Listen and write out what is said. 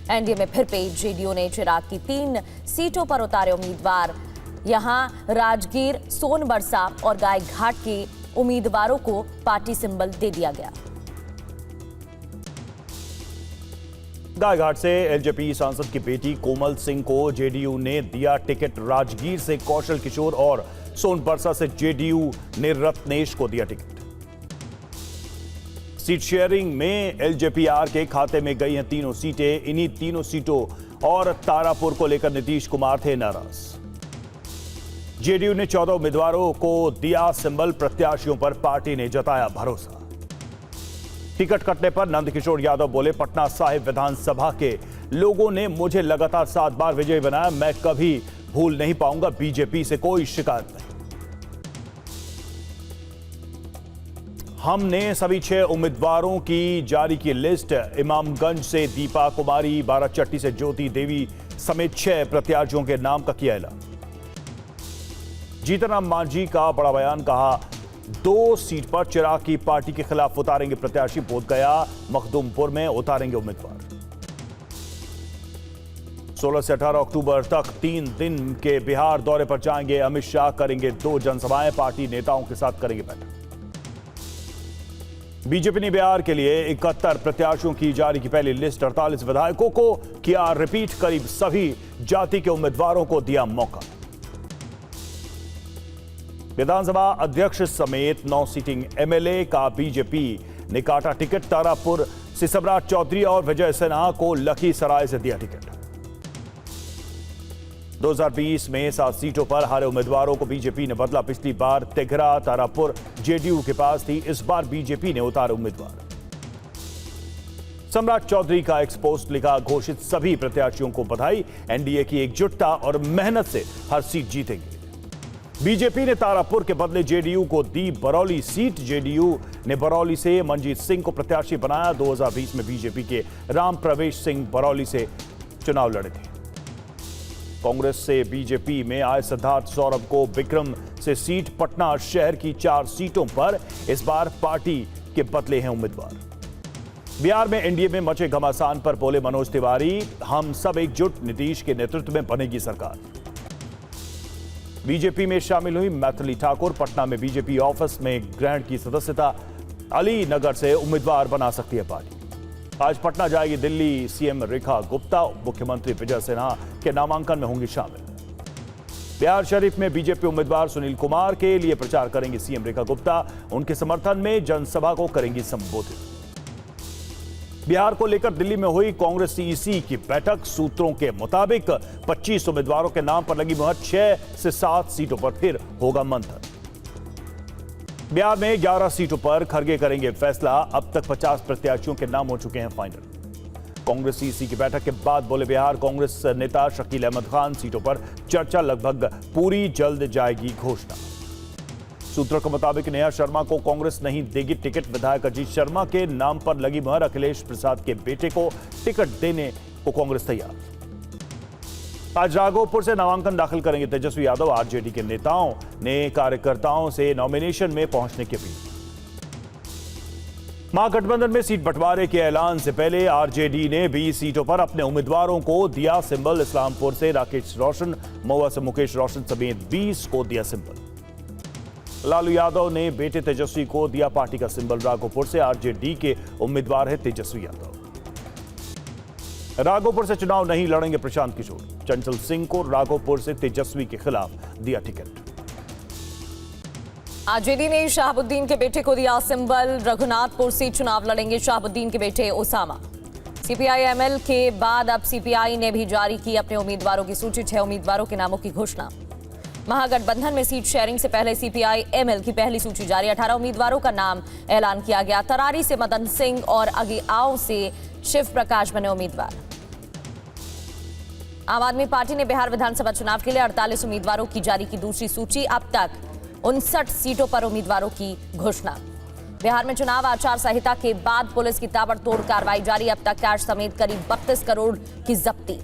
NDA में फिर पेच, जेडीयू ने चिराग की 3 सीटों पर उतारे उम्मीदवार। यहां राजगीर, सोनबरसा और गायघाट के उम्मीदवारों को पार्टी सिंबल दे दिया गया। गायघाट से एलजेपी सांसद की बेटी कोमल सिंह को जेडीयू ने दिया टिकट। राजगीर से कौशल किशोर और सोनबरसा से जेडीयू ने रत्नेश को दिया टिकट। सीट शेयरिंग में एलजेपीआर के खाते में गई हैं तीनों सीटें। इन्हीं तीनों सीटों और तारापुर को लेकर नीतीश कुमार थे नाराज। जेडीयू ने 14 उम्मीदवारों को दिया सिंबल। प्रत्याशियों पर पार्टी ने जताया भरोसा। टिकट कटने पर नंदकिशोर यादव बोले, पटना साहिब विधानसभा के लोगों ने मुझे लगातार 7 बार विजयी बनाया। मैं कभी भूल नहीं पाऊंगा। बीजेपी से कोई शिकायत नहीं। हमने सभी 6 उम्मीदवारों की जारी की लिस्ट। इमामगंज से दीपा कुमारी, बाराचट्टी से ज्योति देवी समेत 6 प्रत्याशियों के नाम का किया ऐलान। जीतन राम मांझी का बड़ा बयान, कहा 2 सीट पर चिराग की पार्टी के खिलाफ उतारेंगे प्रत्याशी। बोधगया, मखदूमपुर में उतारेंगे उम्मीदवार। 16 से 18 अक्टूबर तक 3 दिन के बिहार दौरे पर जाएंगे अमित शाह। करेंगे 2 जनसभाएं। पार्टी नेताओं के साथ करेंगे बैठक। बीजेपी ने बिहार के लिए 71 प्रत्याशियों की जारी की पहली लिस्ट। 48 विधायकों को किया रिपीट। करीब सभी जाति के उम्मीदवारों को दिया मौका। विधानसभा अध्यक्ष समेत 9 सीटिंग एमएलए का बीजेपी ने काटा टिकट। तारापुर से सम्राट चौधरी और विजय सिन्हा को लखीसराय से दिया टिकट। 2020 में 7 सीटों पर हारे उम्मीदवारों को बीजेपी ने बदला। पिछली बार तेघरा, तारापुर जेडीयू के पास थी। इस बार बीजेपी ने उतारे उम्मीदवार। सम्राट चौधरी का एक्सपोस्ट लिखा, घोषित सभी प्रत्याशियों को बधाई। एनडीए की एकजुटता और मेहनत से हर सीट जीतेंगे। बीजेपी ने तारापुर के बदले जेडीयू को दी बरौली सीट। जेडीयू ने बरौली से मनजीत सिंह को प्रत्याशी बनाया। 2020 में बीजेपी के राम प्रवेश सिंह बरौली से चुनाव लड़े थे। कांग्रेस से बीजेपी में आए सिद्धार्थ सौरभ को विक्रम से सीट। पटना शहर की 4 सीटों पर इस बार पार्टी के बदले हैं उम्मीदवार। बिहार में एनडीए में मचे घमासान पर बोले मनोज तिवारी, हम सब एकजुट, नीतीश के नेतृत्व में बनेगी सरकार। बीजेपी में शामिल हुई मैथिली ठाकुर। पटना में बीजेपी ऑफिस में ग्रहण की सदस्यता। अली नगर से उम्मीदवार बना सकती है पार्टी। आज पटना जाएगी दिल्ली सीएम रेखा गुप्ता। मुख्यमंत्री विजय सिन्हा के नामांकन में होंगी शामिल। बिहार शरीफ में बीजेपी उम्मीदवार सुनील कुमार के लिए प्रचार करेंगी सीएम रेखा गुप्ता। उनके समर्थन में जनसभा को करेंगी संबोधित। बिहार को लेकर दिल्ली में हुई कांग्रेस सीईसी की बैठक। सूत्रों के मुताबिक 25 उम्मीदवारों के नाम पर लगी मुहर। 6 से 7 सीटों पर फिर होगा मंथन। बिहार में 11 सीटों पर खरगे करेंगे फैसला। अब तक 50 प्रत्याशियों के नाम हो चुके हैं फाइनल। कांग्रेस सीईसी की बैठक के बाद बोले बिहार कांग्रेस नेता शकील अहमद खान, सीटों पर चर्चा लगभग पूरी, जल्द जाएगी घोषणा। सूत्रों के मुताबिक नेहा शर्मा को कांग्रेस नहीं देगी टिकट। विधायक अजीत शर्मा के नाम पर लगी मुहर। अखिलेश प्रसाद के बेटे को टिकट देने को कांग्रेस तैयार। आज राघोपुर से नामांकन दाखिल करेंगे तेजस्वी यादव। आरजेडी के नेताओं ने कार्यकर्ताओं से नॉमिनेशन में पहुंचने की अपील। महागठबंधन में सीट बंटवारे के ऐलान से पहले आरजेडी ने 20 सीटों पर अपने उम्मीदवारों को दिया सिंबल। इस्लामपुर से राकेश रोशन, महुआ से मुकेश रोशन समेत 20 को दिया सिंबल। लालू यादव ने बेटे तेजस्वी को दिया पार्टी का सिंबल। राघोपुर से आरजेडी के उम्मीदवार है तेजस्वी यादव। राघोपुर से चुनाव नहीं लड़ेंगे प्रशांत किशोर। चंचल सिंह को राघोपुर से तेजस्वी के खिलाफ दिया टिकट। आरजेडी ने शहाबुद्दीन के बेटे को दिया सिंबल। रघुनाथपुर से चुनाव लड़ेंगे शहाबुद्दीन के बेटे ओसामा। सीपीआई एमएल के बाद अब सीपीआई ने भी जारी की अपने उम्मीदवारों की सूची। 6 उम्मीदवारों के नामों की घोषणा। महागठबंधन में सीट शेयरिंग से पहले सीपीआई एमएल की पहली सूची जारी। 18 उम्मीदवारों का नाम ऐलान किया गया। तरारी से मदन सिंह और अगिआओं से शिव प्रकाश बने उम्मीदवार। आम आदमी पार्टी ने बिहार विधानसभा चुनाव के लिए 48 उम्मीदवारों की जारी की दूसरी सूची। अब तक 59 सीटों पर उम्मीदवारों की घोषणा। बिहार में चुनाव आचार संहिता के बाद पुलिस की ताबड़तोड़ कार्रवाई जारी। अब तक कैश समेत करीब 32 करोड़ की जब्ती।